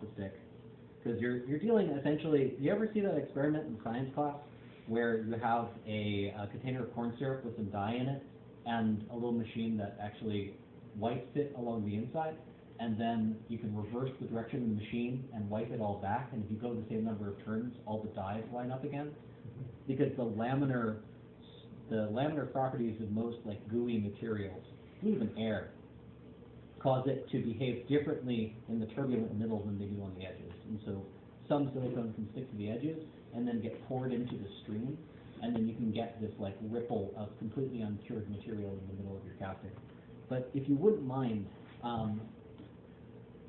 the stick. Because you're dealing essentially, you ever see that experiment in science class where you have a container of corn syrup with some dye in it and a little machine that actually wipes it along the inside, and then you can reverse the direction of the machine and wipe it all back, and if you go the same number of turns, all the dyes line up again? Because the laminar properties of most like gooey materials, even air, cause it to behave differently in the turbulent middle than they do on the edges. And so some silicone can stick to the edges and then get poured into the stream, and then you can get this like ripple of completely uncured material in the middle of your casting. But if you wouldn't mind,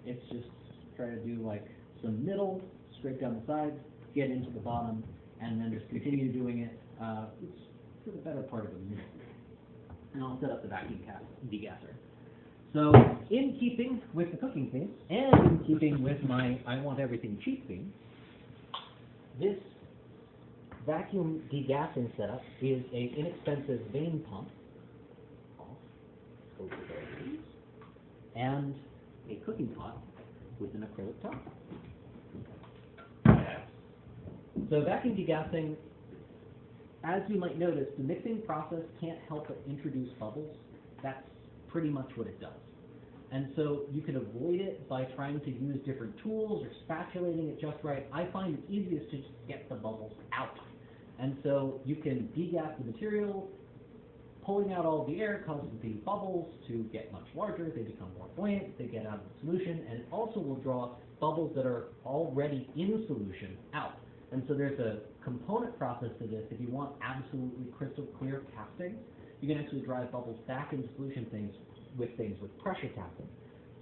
it's just try to do like some middle, straight down the sides, get into the bottom, and then just continue doing it for the better part of a minute. And I'll set up the vacuum degasser. So, in keeping with the cooking theme, and in keeping with my I want everything cheap theme, this vacuum degassing setup is an inexpensive vane pump, and a cooking pot with an acrylic top. So vacuum degassing, as you might notice, the mixing process can't help but introduce bubbles. That's pretty much what it does. And so you can avoid it by trying to use different tools or spatulating it just right. I find it easiest to just get the bubbles out. And so you can degas the material, pulling out all the air causes the bubbles to get much larger, they become more buoyant, they get out of the solution, and it also will draw bubbles that are already in solution out. And so there's a component process to this. If you want absolutely crystal clear casting, you can actually drive bubbles back into solution with pressure casting.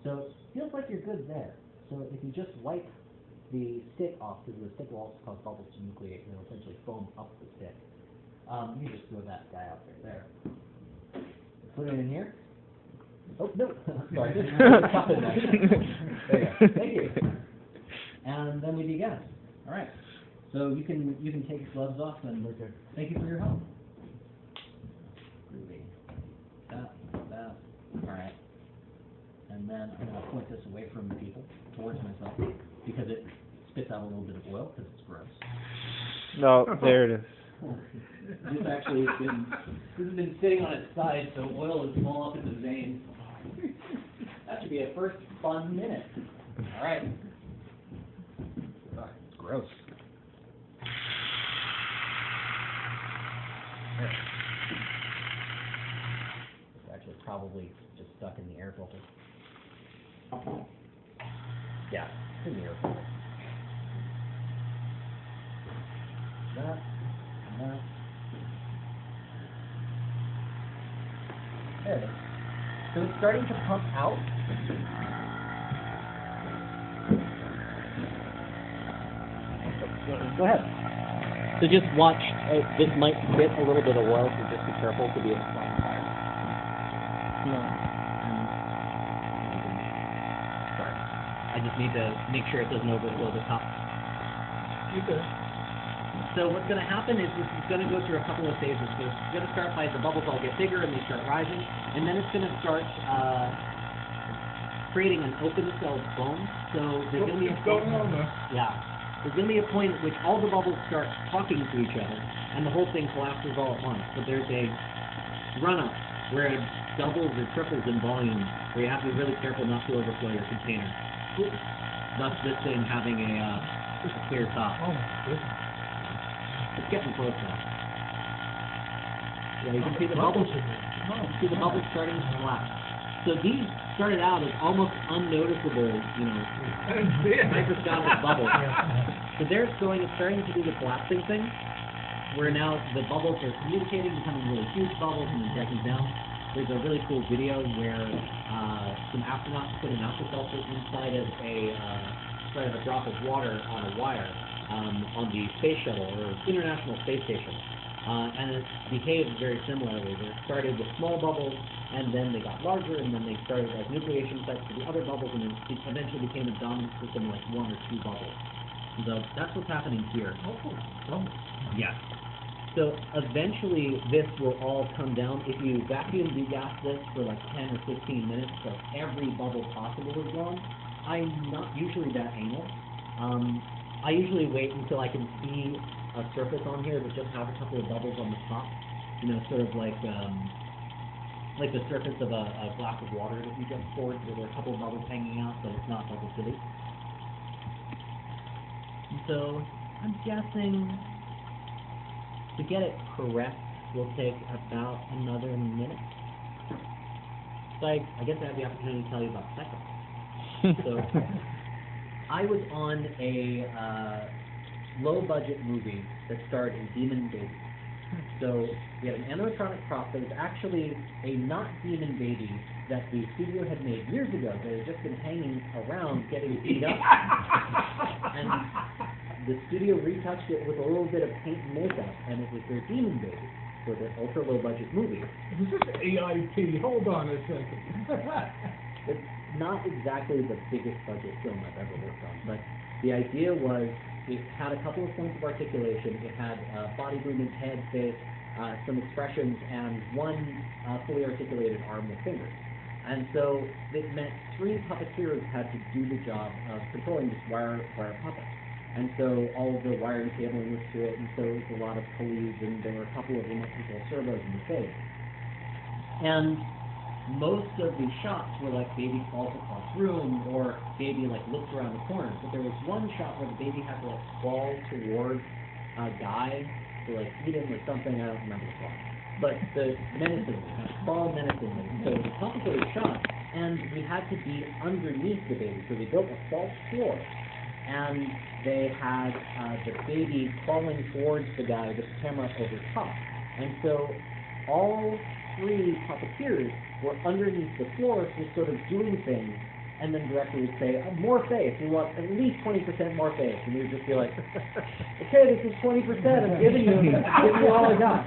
So it feels like you're good there. So if you just wipe the stick off, because the stick will also cause bubbles to nucleate and it'll essentially foam up the stick. You just throw that guy out there. Put it in here. Oh, no. Sorry. There you go. Thank you. And then we degas. All right. So you can take your gloves off and thank you for your help. Groovy. That. All right. And then I'm going to point this away from the people towards myself because it spits out a little bit of oil because it's gross. No, there it is. This actually has been sitting on its side, so oil is all up in the veins. That should be a first fun minute. All right. It's gross. There. It's actually probably just stuck in the air filter. Yeah, it's in the air filter. That. There it is. So it's starting to pump out. Go ahead. So just watch. This might spit a little bit of oil, so just be careful to be able to fly on fire. No. Sorry. I just need to make sure it doesn't overflow the top. You could. So what's going to happen is this is going to go through a couple of phases. So it's going to start by the bubbles all get bigger and they start rising, and then it's going to start creating an open cell foam. So there's going to be a point. Yeah. There's going to be a point at which all the bubbles start talking to each other, and the whole thing collapses all at once. But there's a run-up where it doubles or triples in volume, where you have to be really careful not to overflow your container. Thus, this thing having just a clear top. Oh my goodness. It's getting close now. Yeah, you can see the bubbles. See the bubbles starting to collapse. So these started out as almost unnoticeable, microscopic bubbles. So it's starting to do the collapsing thing, where now the bubbles are communicating, becoming really huge bubbles and then breaking down. There's a really cool video where some astronauts put an alka-seltzer inside of a drop of water on a wire. On the space shuttle, or International Space Station. And it behaved very similarly. They started with small bubbles, and then they got larger, and then they started as nucleation sites for the other bubbles, and it eventually became a dominant system like 1 or 2 bubbles. So that's what's happening here. Yes. So eventually this will all come down. If you vacuum degas this for like 10 or 15 minutes, so every bubble possible is gone, I'm not usually that anal. I usually wait until I can see a surface on here that just has a couple of bubbles on the top. You know, sort of like the surface of a glass of water that you just poured, where there are a couple of bubbles hanging out, but it's not bubble city. And so I'm guessing to get it correct will take about another minute. So I guess I have the opportunity to tell you about setup. So I was on a low-budget movie that starred a demon baby. So we had an animatronic prop that was actually a not demon baby that the studio had made years ago that had just been hanging around getting beat up. And the studio retouched it with a little bit of paint and makeup, and it was their demon baby for their ultra-low-budget movie. Is this AIP? Hold on a second. It's not exactly the biggest budget film I've ever worked on, but the idea was it had a couple of points of articulation. It had body movement, head, face, some expressions, and one fully articulated arm with fingers. And so it meant 3 puppeteers had to do the job of controlling this wire puppet. And so all of the wiring cabling was to it, and so it was a lot of pulleys, and there were a couple of remote control servos in the face. And most of the shots were like baby falls across room or baby like looks around the corner. But there was one shot where the baby had to like crawl towards a guy to like eat him or something. I don't remember the plot. But the menacingly, crawl menacingly. So it was a complicated shot, and we had to be underneath the baby. So they built a false floor, and they had the baby crawling towards the guy with the camera over top. And so all 3 puppeteers were underneath the floor, just sort of doing things, and then the director would say, more face, we want at least 20% more face, and we would just be like, okay, this is 20%, I'm giving you all I got.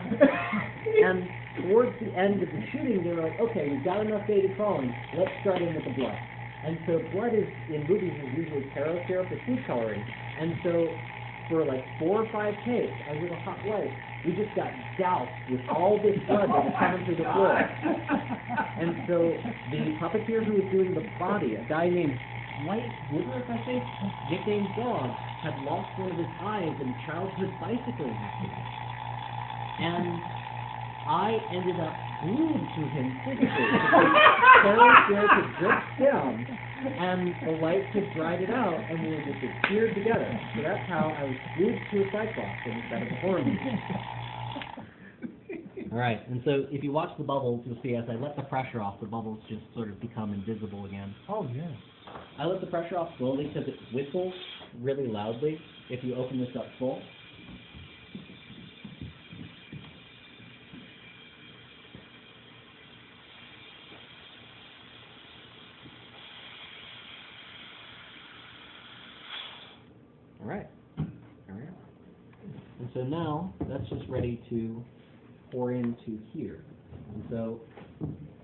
And towards the end of the shooting, they were like, okay, we've got enough baby crawling, let's start in with the blood. And so blood is, in movies, is usually taro syrup or food coloring, and so for like 4 or 5 takes, under the hot light, we just got doused with all this blood that was coming through the floor. And so the puppeteer who was doing the body, a guy named White Woodruff, I think, nicknamed Dog, had lost one of his eyes in a childhood bicycling accident. And I ended up glued to him physically. Carol syrup had dripped down, and the light had dried it out, and we were just adhered together. So that's how I was glued to a Cyclops instead of a horror movie. All right, and so if you watch the bubbles, you'll see as I let the pressure off, the bubbles just sort of become invisible again. Oh, yeah. I let the pressure off slowly because it whistles really loudly if you open this up full. All right. And so now that's just ready to pour into here. And so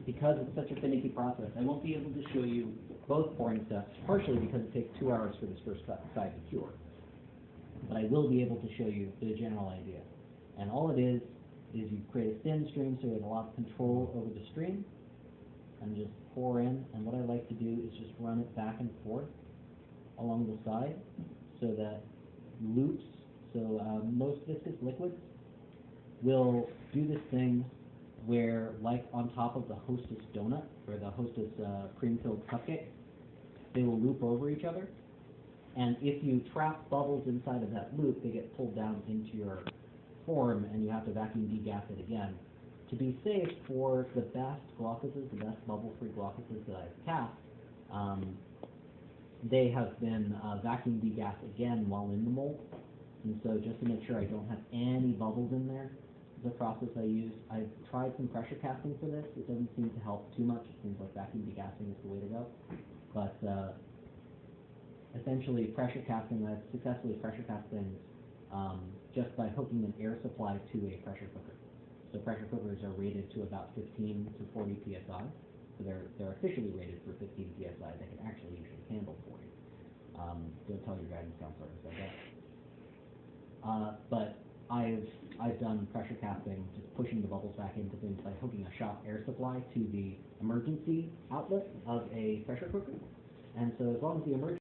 because it's such a finicky process, I won't be able to show you both pouring steps, partially because it takes 2 hours for this first side to cure. But I will be able to show you the general idea. And all it is you create a thin stream so you have a lot of control over the stream, and just pour in. And what I like to do is just run it back and forth along the side so that loops, so most viscous liquids will do this thing where, like on top of the Hostess donut, or the Hostess cream-filled cupcake, they will loop over each other. And if you trap bubbles inside of that loop, they get pulled down into your form, and you have to vacuum degas it again. To be safe, for the best glosses, the best bubble-free glosses that I've cast, they have been vacuum degassed again while in the mold. And so just to make sure I don't have any bubbles in there, the process I use, I've tried some pressure casting for this. It doesn't seem to help too much. It seems like vacuum degassing is the way to go. But essentially pressure casting, I've successfully pressure cast things just by hooking an air supply to a pressure cooker. So pressure cookers are rated to about 15 to 40 psi. So they're officially rated for 15 psi. They can actually usually handle 40. Don't tell your guidance counselor I said that. But I've done pressure casting, just pushing the bubbles back into things by hooking a shop air supply to the emergency outlet of a pressure cooker. And so as long as the emergency